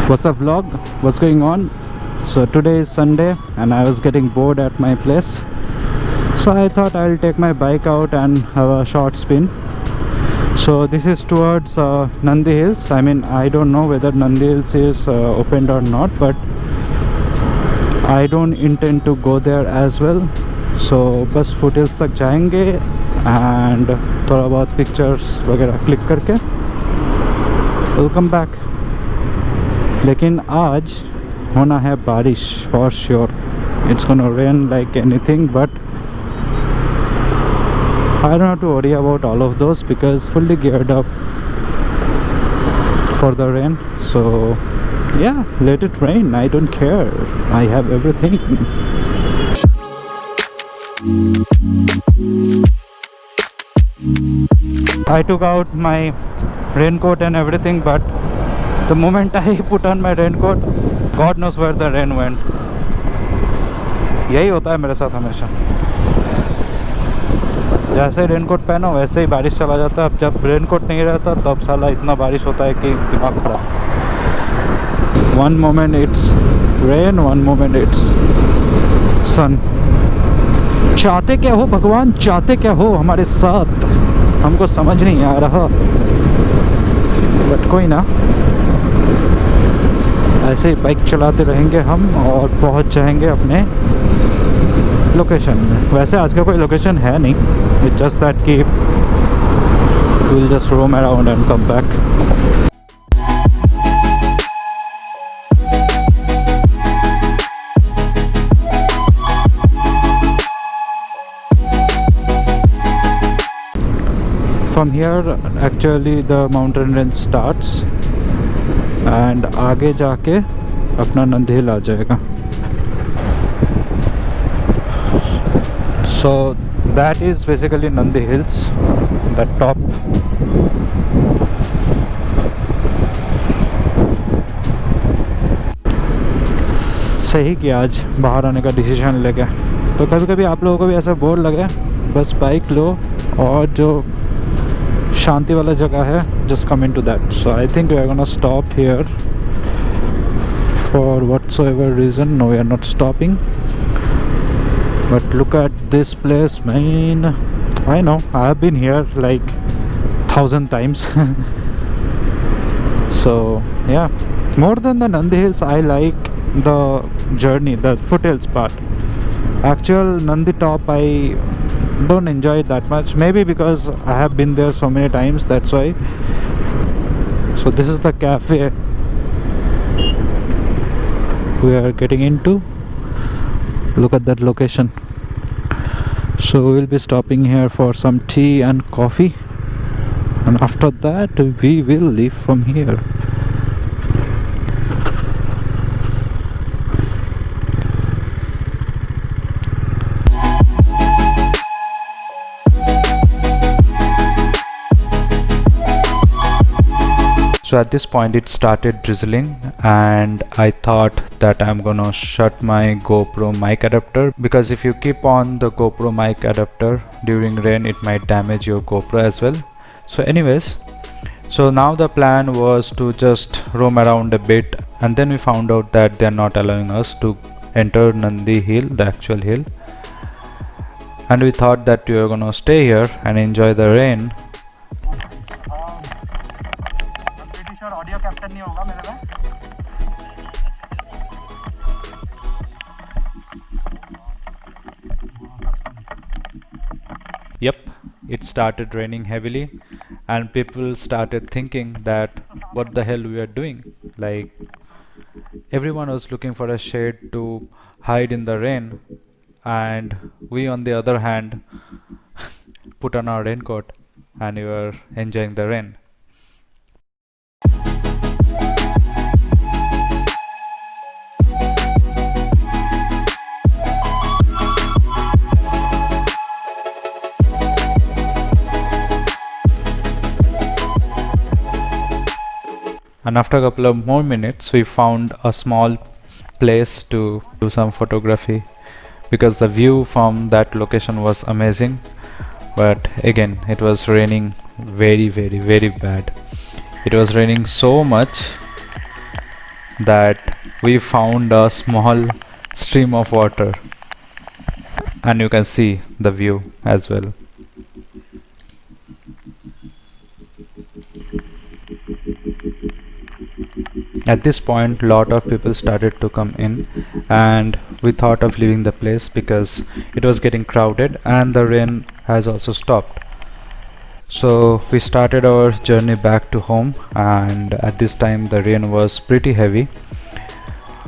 What's up vlog? What's going on? So today is Sunday and I was getting bored at my place, so I thought I'll take my bike out and have a short spin. So this is towards Nandi Hills. I mean, I don't know whether Nandi Hills is opened or not, but I don't intend to go there as well. So बस foothills तक जाएंगे and थोड़ा बहुत pictures वगैरह click करके we'll come back. लेकिन आज होना है बारिश for sure. It's gonna rain like anything, but I don't have to worry about all of those because fully geared up for the rain. So yeah, let it rain, I don't care, I have everything. I took out my raincoat and everything, but the moment I put on my raincoat, God knows where the rain went. यही होता है मेरे साथ हमेशा, जैसे raincoat पहनो वैसे ही बारिश चला जाता है. अब जब रेनकोट नहीं रहता तब साला इतना बारिश होता है कि दिमाग खराब. One moment it's rain, one moment it's sun. चाहते क्या हो भगवान, चाहते क्या हो हमारे साथ, हमको समझ नहीं आ रहा. बट कोई ना, ऐसे ही बाइक चलाते रहेंगे हम और पहुंच जाएंगे अपने लोकेशन में. वैसे आज का कोई लोकेशन है नहीं, इट्स जस्ट दैट कि we'll just roam around and come back. From here actually the mountain range starts and आगे जाके अपना नंदी हिल आ जाएगा. So that is basically Nandi Hills, the top. सही कि आज बाहर आने का डिसीजन ले गया. तो कभी कभी आप लोगों को भी ऐसा बोर लगे, बस बाइक लो और जो शांति वाला जगह है just come into that. So I think we are gonna stop here for whatsoever reason. No, we are not stopping. But look at this place, man. I know, I have been here like 1,000 times. So yeah, more than the Nandi Hills, I like the journey, the foothills part. Actual Nandi top I don't enjoy it that much, maybe because I have been there so many times, that's why. So this is the cafe we are getting into. Look at that location. So we'll be stopping here for some tea and coffee, and after that we will leave from here. So at this point it started drizzling and I thought that I'm gonna shut my GoPro mic adapter, because if you keep on the GoPro mic adapter during rain it might damage your GoPro as well. So anyways, so now the plan was to just roam around a bit, and then we found out that they're not allowing us to enter Nandi Hill, the actual hill, and we thought that we were gonna stay here and enjoy the rain. Audio capture नहीं होगा मेरे में. Yep, it started raining heavily and people started thinking that what the hell we are doing. Like, everyone was looking for a shade to hide in the rain, and we on the other hand put on our raincoat and we were enjoying the rain. And after a couple of more minutes we found a small place to do some photography, because the view from that location was amazing. But again, it was raining very bad. It was raining so much that we found a small stream of water, and you can see the view as well. At this point, lot of people started to come in, and we thought of leaving the place because it was getting crowded and the rain has also stopped. So we started our journey back to home, and at this time the rain was pretty heavy.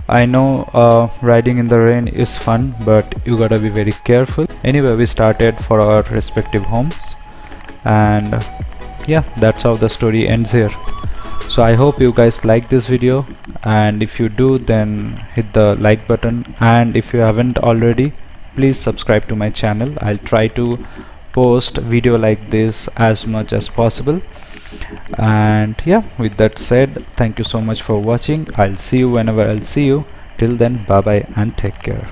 I know riding in the rain is fun, but you gotta be very careful. Anyway, we started for our respective homes, and yeah, that's how the story ends here. So I hope you guys like this video, and if you do, then hit the like button, and if you haven't already, please subscribe to my channel. I'll try to post video like this as much as possible. And yeah, with that said, thank you so much for watching. I'll see you whenever I'll see you. Till then, bye bye and take care.